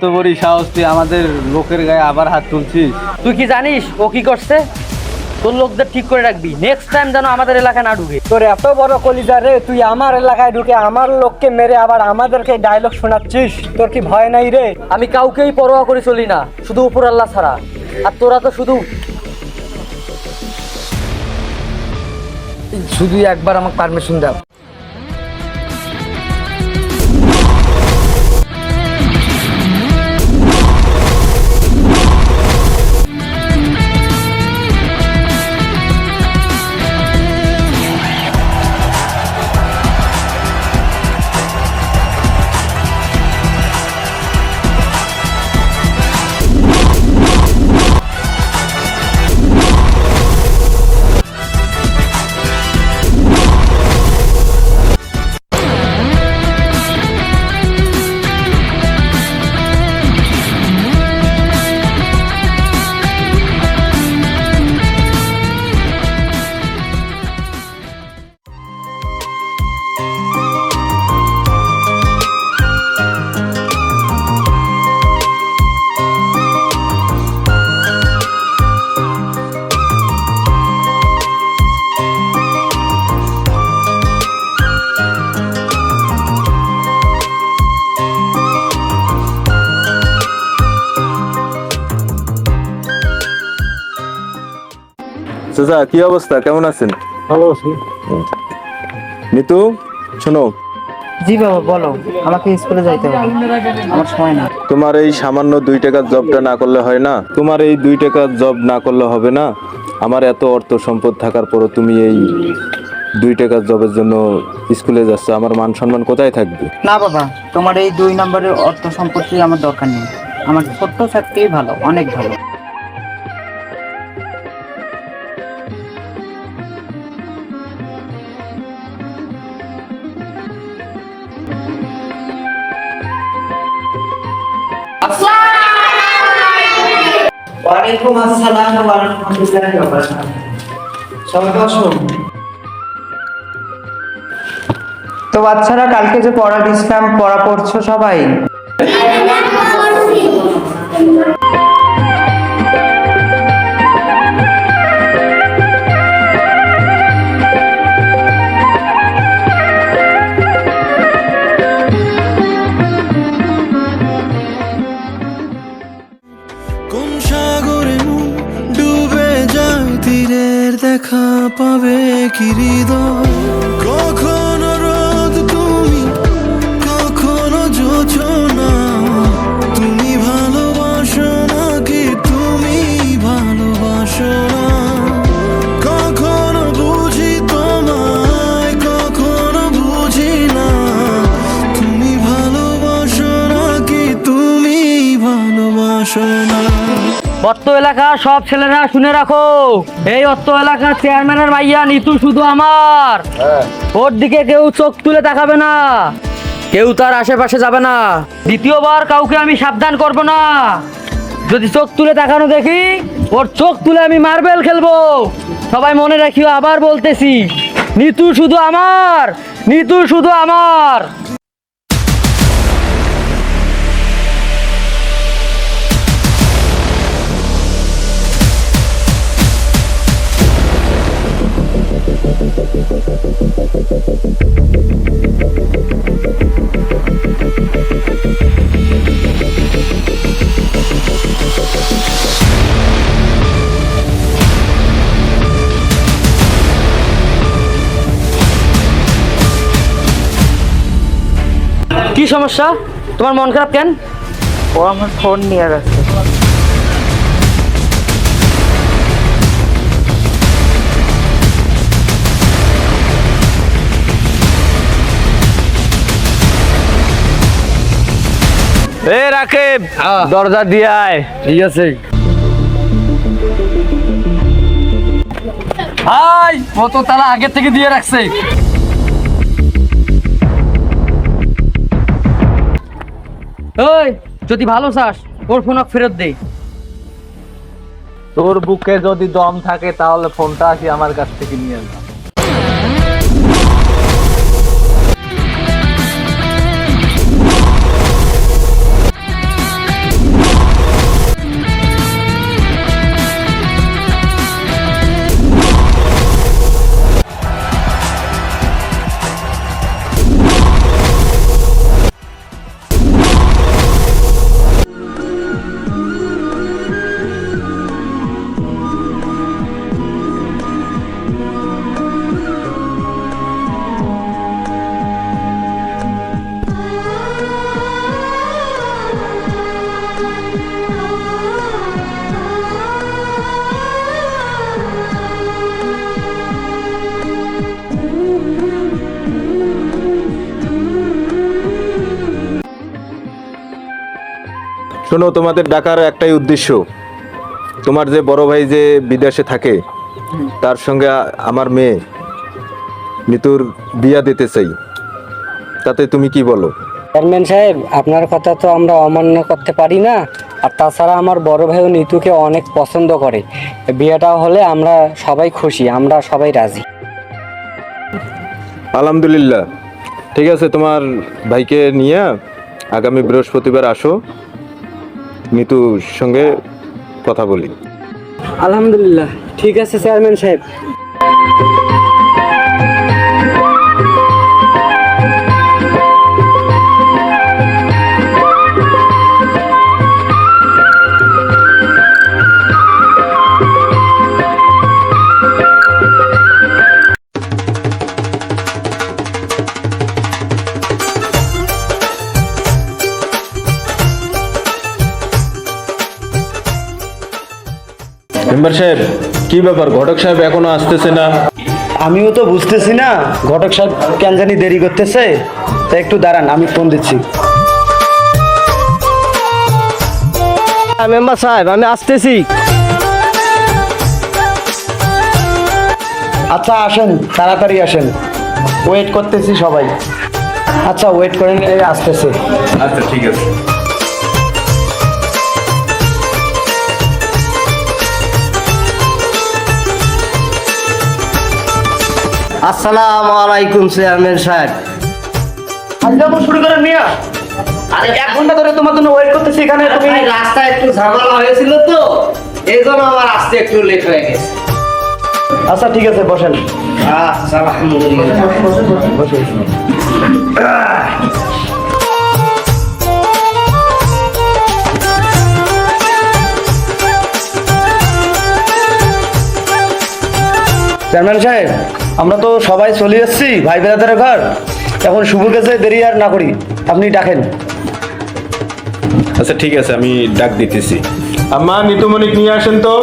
এত বড় সাহস, তুই আমাদের লোকের গায়ে আবার হাত তুলছিস? তুই কি জানিস ও কি করছে? তোর লোকদের ঠিক করে রাখবি, নেক্সট টাইম যেন আমাদের এলাকায় না ঢুকে। তোর এত বড় কলিজা রে, তুই আমার এলাকায় ঢুকে আমার লোককে মেরে আবার আমাদেরকে ডায়লগ শোনাচ্ছিস? তোর কি ভয় নাই রে? আমি কাউকেই পরোয়া করে চলি না, শুধু উপর আল্লাহ ছাড়া। আর তোরা তো শুধু একবার আমাকে পারমিশন দাও। চাচা, কি অবস্থা, কেমন আছেন? ভালো আছি। নিতু, শোনো, জি বাবা বলো, আমাকে স্কুলে যাইতে হবে, আমার সময় না। তোমার এই সামান্য 2 টাকার জবটা না করলে হয় না? তোমার এই 2 টাকার জব না করলে হবে না? আমার এত অর্থ সম্পদ থাকার পরও তুমি এই 2 টাকার জবের জন্য স্কুলে যাচ্ছ, আমার মান সম্মান কোথায় থাকবে? না বাবা, তোমার এই 2 নম্বরের অর্থ সম্পত্তি আমার দরকার নেই। আমার ছোট্ট চাকরি ভালো, অনেক ভালো। ওয়ালাইকুম আসসালাম ওয়া রাহমাতুল্লাহি ওয়া বারাকাতুহু। সবাই বসো। তো বাচ্চারা, কালকে যে পড়া দিছিলাম, পড়া পড়ছো সবাই? কোন সাগরে ডুবে যায় তীরের দেখা পাবে কি হৃদয়? কখনো রোদ তুমি, কখনো জোছনা, তুমি ভালোবাসো নাকি তুমি ভালোবাসো না? কখনো বুঝি তোমায়, কখনো বুঝি না, তুমি ভালোবাসো নাকি তুমি ভালোবাসো না? অত্ত এলাকার সব ছেলেরা শুনে রাখো, এই অত্ত এলাকার চেয়ারম্যানের মাইয়া নিতু শুধু আমার। ওর দিকে কেউ চোখ তুলে তাকাবে না, কেউ তার আশেপাশে যাবে না। দ্বিতীয়বার কাউকে আমি সাবধান করব না। যদি চোখ তুলে তাকানো দেখি, ওর চোখ তুলে আমি মার্বেল খেলবো। সবাই মনে রাখিও, আবার বলতেছি, নিতু শুধু আমার, নিতু শুধু আমার। কি সমস্যা? তোমার মন খারাপ কেন? ও আমার ফোন নিয়ে গেছে। এ রাকিব, দরজা দিয়ে আয়। ঠিক আছে ভাই, ও তো তারা আগে থেকে দিয়ে রাখছে। ওই, যদি ভালো চাস ওর ফোন ফেরত দে। তোর বুকে যদি দম থাকে তাহলে ফোনটা আসি আমার কাছ থেকে নিয়ে যা। শোনো, তোমাদের ডাকার একটাই উদ্দেশ্য, তোমার যে বড় ভাই যে বিদেশে থাকে তার সঙ্গে আমার মেয়ে নিতুর বিয়া দিতে চাই, তাতে তুমি কি বলো? চেয়ারম্যান সাহেব, আপনার কথা তো আমরা অমান্য করতে পারি না। আর তাছাড়া আমার বড় ভাইও নিতুকে অনেক পছন্দ করে। বিয়েটা হলে আমরা সবাই খুশি, আমরা সবাই রাজি। আলহামদুলিল্লাহ, ঠিক আছে, তোমার ভাইকে নিয়ে আগামী বৃহস্পতিবার আসো, নিতুর সঙ্গে কথা বলি। আলহামদুলিল্লাহ, ঠিক আছে চেয়ারম্যান সাহেব। মেম্বার সাহেব, কি ব্যাপার, ঘটক সাহেব এখনো আসতেছে না? আমিও তো বুঝতেছি না, ঘটক সাহেব কেন জানি দেরি করতেছে। তা একটু দাঁড়ান, আমি ফোন দিচ্ছি। মেম্বার সাহেব, আমি আসতেছি। আচ্ছা আসেন, তাড়াতাড়ি আসেন, ওয়েট করতেছি সবাই। আচ্ছা ওয়েট করেন, এই আসতেছে। আচ্ছা ঠিক আছে। আসসালামু আলাইকুম চেয়ারম্যান সাহেব। আজকে শুরু করেন মিয়া। আরে 1 ঘন্টা ধরে তোমার জন্য ওয়েট করতেছি এখানে। তুমি রাস্তায় একটু ঝামেলা হয়েছিল তো, এইজন্য আমার আসতে একটু লেট হয়ে গেছে। আচ্ছা ঠিক আছে, বসেন। আচ্ছা আলহামদুলিল্লাহ, বসুন। চেয়ারম্যান সাহেব, আমরা তো সবাই চলে এসেছি ভাই বেড়াদারের ঘর। এখন শুভ কাছে দেরি আর না করি, আপনি ডাকেন। আচ্ছা ঠিক আছে, আমি ডাক দিতেছি। আম্মা, নিতুমণিক নিয়ে আসেন তো।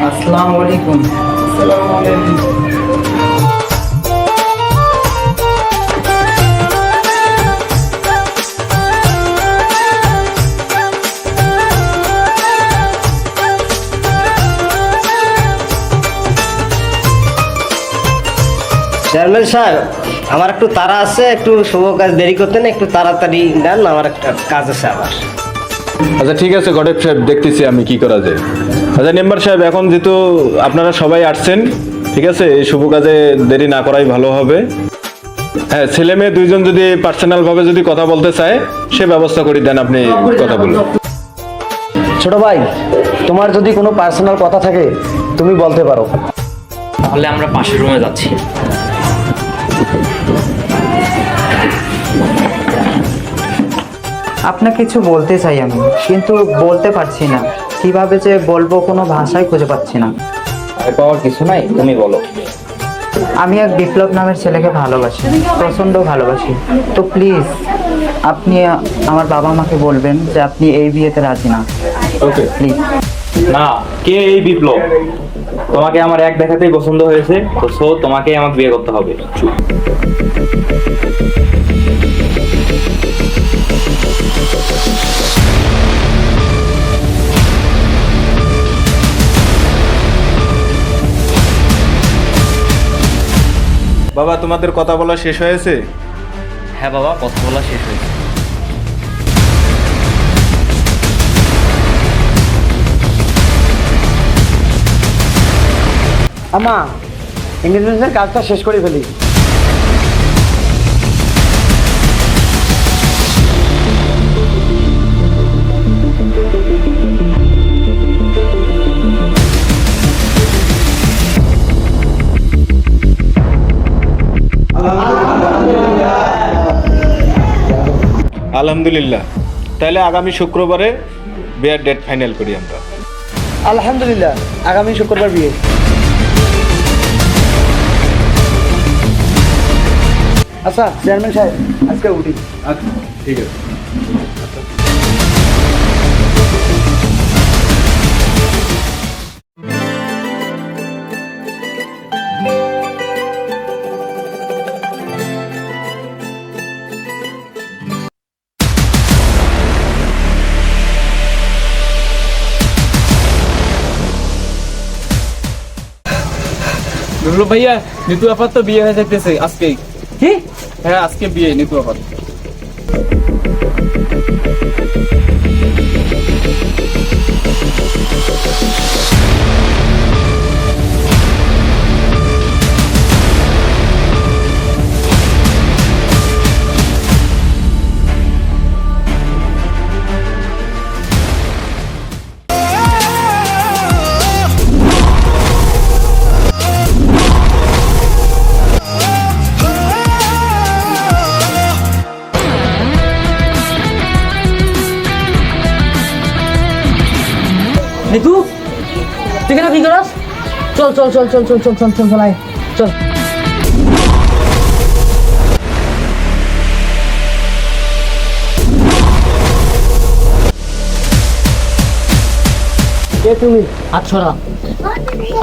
আসসালামু আলাইকুম। আসসালামু আলাইকুম। চেয়ারম্যান সাহেব, আমার একটু তাড়া আছে, একটু শুভ কাজ দেরি করতেন, একটু তাড়াতাড়ি দেন, আমার একটা কাজ আছে আবার। আচ্ছা ঠিক আছে ঘটক সাহেব, দেখতেছি আমি কি করা যায়। আচ্ছা মেম্বার সাহেব, এখন যেহেতু আপনারা সবাই আসছেন, ঠিক আছে, এই শুভ কাজে দেরি না করাই ভালো হবে। হ্যাঁ, ছেলে মেয়ে দুইজন যদি পার্সোনাল ভাবে যদি কথা বলতে চায়, সে ব্যবস্থা করে দেন, আপনি কথা বলুন। ছোট ভাই, তোমার যদি কোনো পার্সোনাল কথা থাকে তুমি বলতে পারো। তাহলে আমরা পাশের রুমে যাচ্ছি। আপনাকে কিছু বলতে চাই আমি, কিন্তু বলতে পারছি না। কিভাবে যে বলবো কোনো ভাষাই খুঁজে পাচ্ছি না। ভয় পাওয়ার কিছু নাই, তুমি বলো। আমি এক বিপ্লব নামের ছেলেকে ভালোবাসি, প্রচণ্ড ভালোবাসি। তো প্লিজ আপনি আমার বাবা মাকে বলবেন যে আপনি এই বিয়েতে রাজি না। Okay please. না, কে এই বিপ্লব? তোমাকে আমার এক দেখাতেই পছন্দ হয়েছে, তো সো তোমাকেই আমাকে বিয়ে করতে হবে। বাবা, তোমাদের কথা বলা শেষ হয়েছে? হ্যাঁ বাবা, কথা বলা শেষ হয়েছে। আমা, ইংরেজির কাজটা শেষ করে ফেলি। আলহামদুলিল্লাহ, তাহলে আগামী শুক্রবারে বিয়ের ডেট ফাইনাল করি আমরা। আলহামদুলিল্লাহ, আগামী শুক্রবার বিয়ে। আচ্ছা চেয়ারম্যান সাহেব, আজকে উঠি। আচ্ছা ঠিক আছে। দুর্লভ ভাইয়া, নিতু আপাত তো বিয়ে হয়ে যাইতেছে আজকেই। কি? হ্যাঁ, আজকে বিয়ে নিতু আপাত। নিতু, তুই কেন কি করস? চল চল চল চল চল চল চল চল চল আয় চল। কে তুমি? আচ্ছা,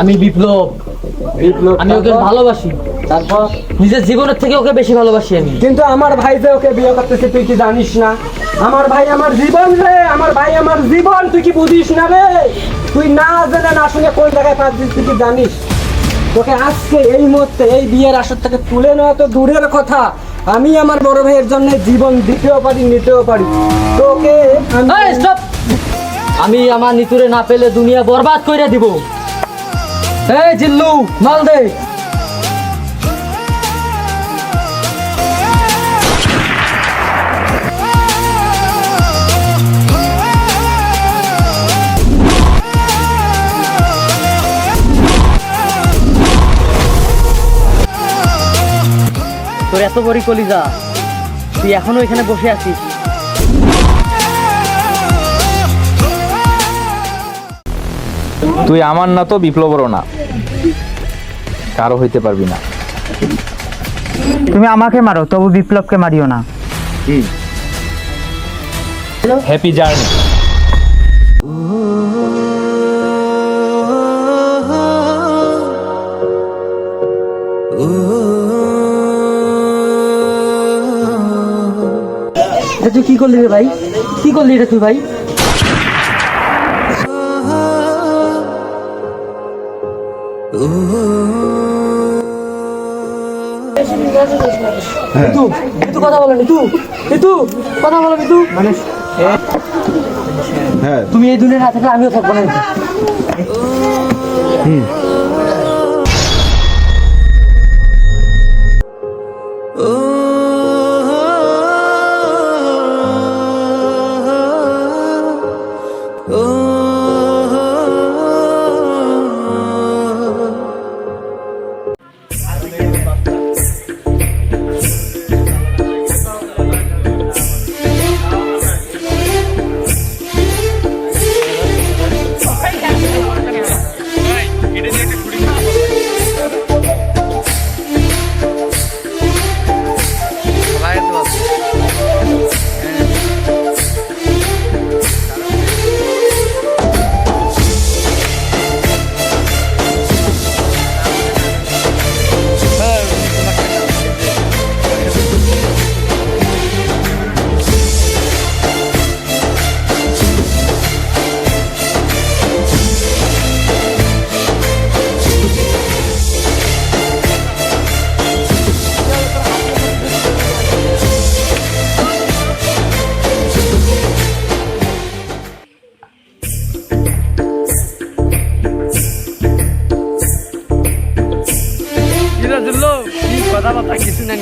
আমি বিপ্লব। আমি ওকে ভালোবাসি, তারপর? নিজের জীবনের থেকে ওকে বেশি ভালোবাসি আমি। কিন্তু আমার ভাই যে ওকে বিয়ে করতেছে তুই কি জানিস না? আমার ভাই আমার জীবন রে, আমার ভাই আমার জীবন, তুই কি বুঝিস না রে? তুই না জেনে না শুনে কোন জায়গায় পাচ্ছিস তুই কি জানিস? তোকে আজকে এই মুহূর্তে এই বিয়ের আসর থেকে তুলে নেওয়া তো দূরের কথা, আমি আমার বড় ভাইয়ের জন্য জীবন দিতেও পারি, নিতেও পারি। তোকে এই, stop! আমি আমার নিতুরে না পেলে দুনিয়া বরবাদ কইরা দিব। এই জিল্লু, মাল দে। তোর এত বড় কলিজা, তুই এখনো এখানে বসে আছিস? তুই আমার না তো বিপ্লবরও না, কারো হইতে পারবি না। তুমি আমাকে মারো, তবু বিপ্লবকে মারিও না। Happy journey. তুই কি করলি রে ভাই? কি করলি রে তুই ভাই? নিতু, নিতু কথা বলো, নিতু, নিতু কথা বলো, নিতু। মানে তুমি এই দুনিয়ার না থাকলে আমিও থাকবো না। কথাবার্তা কিছু না